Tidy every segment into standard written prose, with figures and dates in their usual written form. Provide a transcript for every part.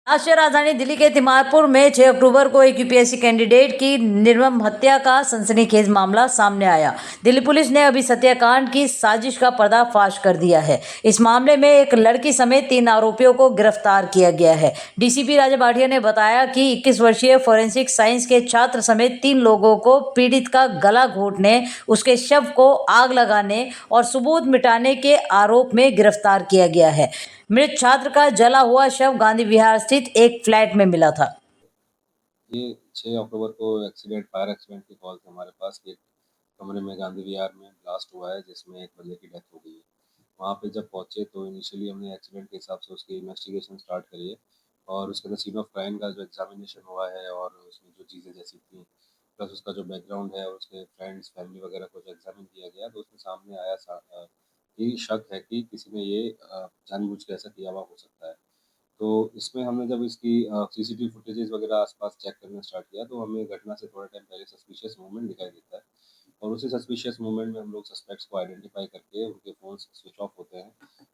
राष्ट्रीय राजधानी दिल्ली के तिमारपुर में 6 अक्टूबर को एक यूपीएससी कैंडिडेट की निर्मम हत्या का सनसनीखेज मामला सामने आया। दिल्ली पुलिस ने अभी हत्याकांड की साजिश का पर्दाफाश कर दिया है। इस मामले में एक लड़की समेत 3 आरोपियों को गिरफ्तार किया गया है। डीसीपी राजा भाटिया ने बताया कि 21 वर्षीय फोरेंसिक साइंस के छात्र समेत 3 लोगों को पीड़ित का गला घोंटने, उसके शव को आग लगाने और सबूत मिटाने के आरोप में गिरफ्तार किया गया है। मृत छात्र का जला हुआ शव गांधी विहार स्थित एक फ्लैट में मिला था। ये 6 अक्टूबर को फायर एक्सीडेंट की कॉल थी हमारे पास कि एक कमरे में गांधी विहार में ब्लास्ट हुआ है जिसमें एक बंदे की डेथ हो गई है। वहाँ पे जब पहुँचे तो इनिशियली हमने एक्सीडेंट के हिसाब से उसकी इन्वेस्टिगेशन स्टार्ट करी है और उसके अंदर सीन ऑफ क्राइम का जो एग्जामिनेशन हुआ है और उसमें जो चीज़ें जैसी थी प्लस उसका जो बैकग्राउंड है और उसके फ्रेंड्स फैमिली वगैरह को जो एग्जामिन किया गया तो उसमें सामने आया कि शक है कि किसी ने ये जानबूझ के ऐसा किया हुआ हो सकता है। तो इसमें हमने जब इसकी सीसीटीवी फुटेजेस वगैरह आसपास चेक करना स्टार्ट किया तो हमें घटना से थोड़ा टाइम पहले सस्पिशियस मूवमेंट दिखाई देता है और उसी सस्पिशियस मूवमेंट में हम लोग सस्पेक्ट्स को आइडेंटिफाई करके उनके फ़ोन स्विच ऑफ होते हैं।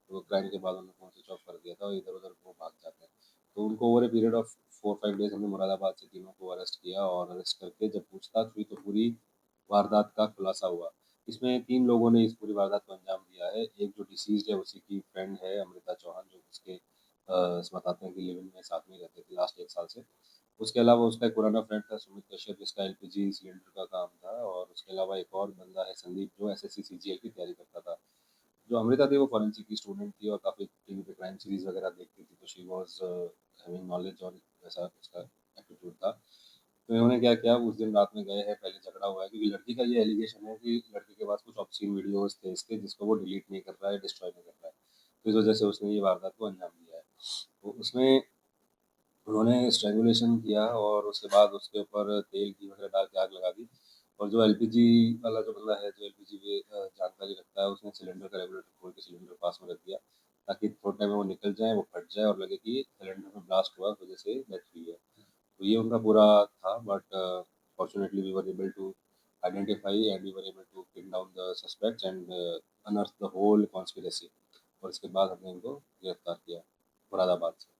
तो क्राइम के बाद उन्होंने फ़ोन स्विच ऑफ कर दिया था और इधर-उधर वो भाग जाते हैं। तो उनको over a period of 4-5 days हमने मुरादाबाद से तीनों को अरेस्ट किया और अरेस्ट करके जब पूछताछ हुई तो पूरी वारदात का खुलासा हुआ। इसमें 3 लोगों ने इस पूरी वारदात को अंजाम दिया है। एक जो डिसीज़्ड है उसी की फ्रेंड है अमृता चौहान जो उसके बताते हैं कि लिव इन में साथ में ही रहते थे लास्ट 1 साल से। उसके अलावा उसका एक पुराना फ्रेंड था सुमित कश्यप जिसका एलपीजी सिलेंडर का काम था और उसके अलावा एक और बंदा है संदीप जो एसएससी सीजीएल की तैयारी करता था। जो अमृता थी वो फॉरेंसिक की स्टूडेंट थी और काफ़ी टीवी पे क्राइम सीरीज़ वगैरह देखती थी तो शी वाज़ हैविंग नॉलेज और वैसा उसका एटीट्यूड था। तो इन्होंने क्या किया उस दिन रात में गए हैं पहले झगड़ा हुआ है क्योंकि लड़की का ये एलिगेशन है कि लड़के के पास कुछ ऑब्स्सीन वीडियोज़ थे इसके जिसको वो डिलीट नहीं कर रहा है, डिस्ट्रॉय नहीं कर रहा है। तो इस वजह से उसने ये वारदात को अंजाम दिया है। तो उसमें उन्होंने स्ट्रैंगुलेशन किया और उसके बाद उसके ऊपर तेल घी वगैरह डाल के आग लगा दी और जो एलपीजी वाला जो बंदा है जो एलपीजी की जानकारी रखता है उसने सिलेंडर का रेगुलेटर खोल के सिलेंडर पास में रख दिया ताकि थोड़े टाइम में वो निकल जाए वो फट जाए और लगे कि सिलेंडर में ब्लास्ट हुआ उस वजह से डेथ हुई है। तो ये उनका पूरा था but fortunately we were able to identify and we were able to pin down the suspects and unearth the whole conspiracy और इसके बाद हमने इनको गिरफ्तार किया मुरादाबाद से।